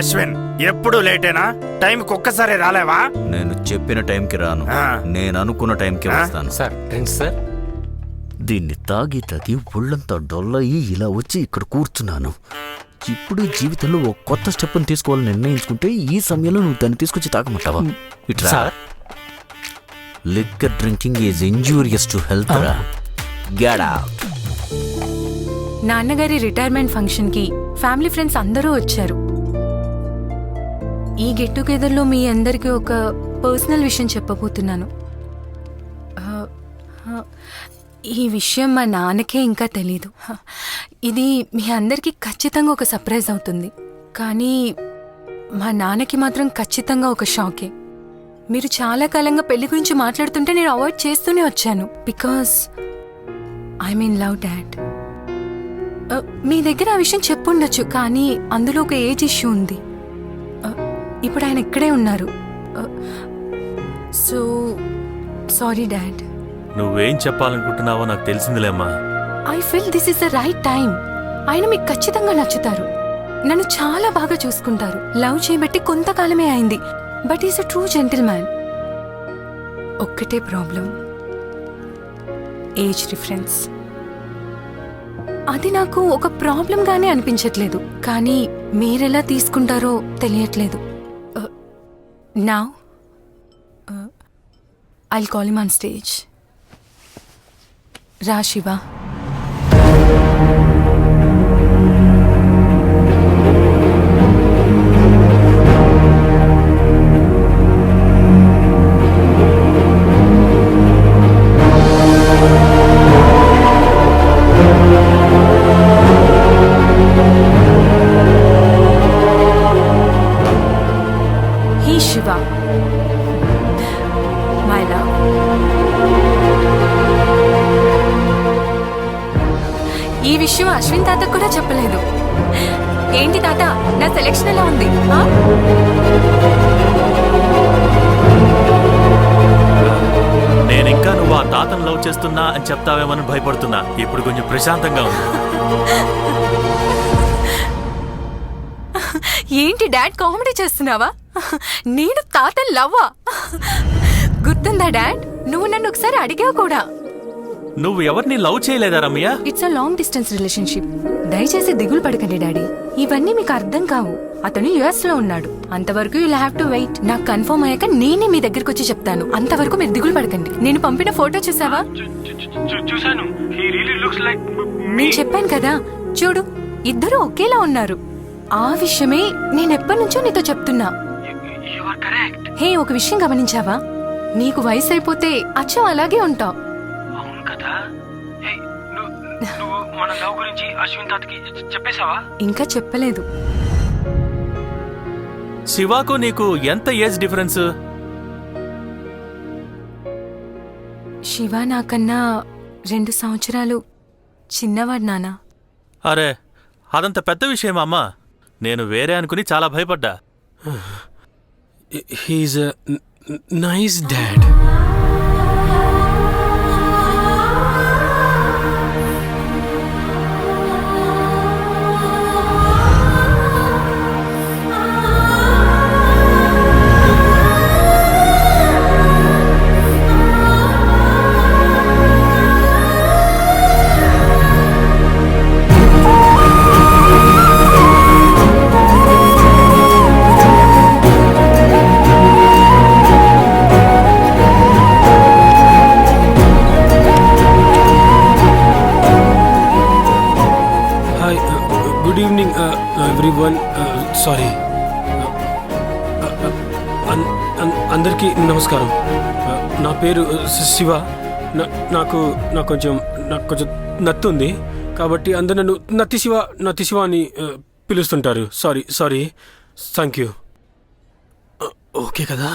అశ్విన్ ఎప్పుడు లేటేనా? టైంకి ఒక్కసారి రాలేవా? నేను చెప్పిన టైంకి రాను, నేను అనుకున్న టైంకి వస్తాను. Sir drinks sir. దీన్ని తాగి ఒళ్ళంతా డొల్లయి ఇలా వచ్చి ఇక్కడ కూర్చున్నాను. ఇప్పుడు జీవితంలో ఒక కొత్త స్టెప్ని తీసుకోవాలని నిర్ణయించుకుంటే ఈ సమయంలో నువ్వు దాన్ని తీసుకొచ్చి తాగమంటావా? ఇట్లా liquor drinking is injurious to health. Get out. నాన్నగారి రిటైర్మెంట్ ఫంక్షన్ కి ఫ్యామిలీ ఫ్రెండ్స్ అందరూ వచ్చారు. ఈ గెట్ టుగెదర్లో మీ అందరికీ ఒక పర్సనల్ విషయం చెప్పబోతున్నాను. ఈ విషయం మా నాన్నకే ఇంకా తెలీదు. ఇది మీ అందరికీ ఖచ్చితంగా ఒక సర్ప్రైజ్ అవుతుంది, కానీ మా నాన్నకి మాత్రం ఖచ్చితంగా ఒక షాకే. మీరు చాలా కాలంగా పెళ్లి గురించి మాట్లాడుతుంటే నేను అవాయిడ్ చేస్తూనే వచ్చాను. Because I mean love dad. మీ దగ్గర ఆ విషయం చెప్పుండొచ్చు, కానీ అందులో ఒక ఏజ్ ఇష్యూ ఉంది. ఇప్పుడు ఆయన ఇక్కడే ఉన్నారు. So sorry dad. నువ్వేం చెప్పాలనుకుంటున్నావో నాకు తెలిసిందిలేమ్మా. I feel this is the right time. ఆయన మీకు ఖచ్చితంగా నచ్చుతారు, నన్ను చాలా బాగా చూసుకుంటారు. లవ్ చేయబట్టి కొంతకాలమే అయింది, but is a true gentle man. ఒక్కటే ప్రాబ్లం, ఏజ్ డిఫరెన్స్. అది నాకు ఒక ప్రాబ్లం గానే అనిపించట్లేదు, కానీ మీరెలా తీసుకుంటారో తెలియట్లేదు. Now I'll call him on stage. రా Shiva. He Shiva, my love. ఈ విషయం అశ్విన్ తాతకు కూడా చెప్పలేదు. ఏంటి తాత, నా సెలెక్షన్ ఎలా ఉంది? నేనింకా నువ్వు ఆ తాతను లవ్ చేస్తున్నా అని చెప్తావేమని భయపడుతున్నా. ఇప్పుడు కొంచెం ప్రశాంతంగా ఉంది. ఏంటి డాడ్, కామెడీ చేస్తున్నావా? నేను తాతను లవ్వా? గుర్తుందా డాడ్, నువ్వు నన్ను ఒకసారి అడిగావు కూడా. నువ్వు ఎవరిని లవ్ చేయలేదా Ramya? It's a long distance relationship. దయచేసి దిగులు పడకండి డాడీ, ఇవన్నీ మీకు అర్థం కావు. అతను యుఎస్ లో ఉన్నాడు, అంతవరకు యూ హ్యావ్ టు వెయిట్. నాకు కన్ఫర్మ్ అయ్యాక నేనే మీ దగ్గరకు వచ్చి చెప్తాను. అంతవరకు మీరు దిగులు పడకండి. నేను పంపిన ఫోటో చూసావా? నేను చెప్పాను కదా, చూడు, ఇద్దరు ఒకేలా ఉన్నారు. ఆ విషయమే నేనెప్పటి నుంచో నీతో చెప్తున్నా. హే, ఒక విషయం గమనించావా? నీకు వయసు అయిపోతే అచ్చం అలాగే ఉంటావు. ఇంకా చెప్పలేదు. శివాకు నీకు ఎంత ఏజ్ డిఫరెన్స్? శివ నాకన్నా 2 సంవత్సరాలు చిన్నవాడు నాన్న. అరే, అదంత పెద్ద విషయమా అమ్మా? నేను వేరే అనుకుని చాలా భయపడ్డా. He is a nice dad. Good evening everyone. Sorry, అందరికీ నమస్కారం. నా పేరు శివ. నాకు కొంచెం నత్తి ఉంది, కాబట్టి అందరు నన్ను నత్తి శివ అని పిలుస్తుంటారు. సారీ. Thank you. ఓకే కదా?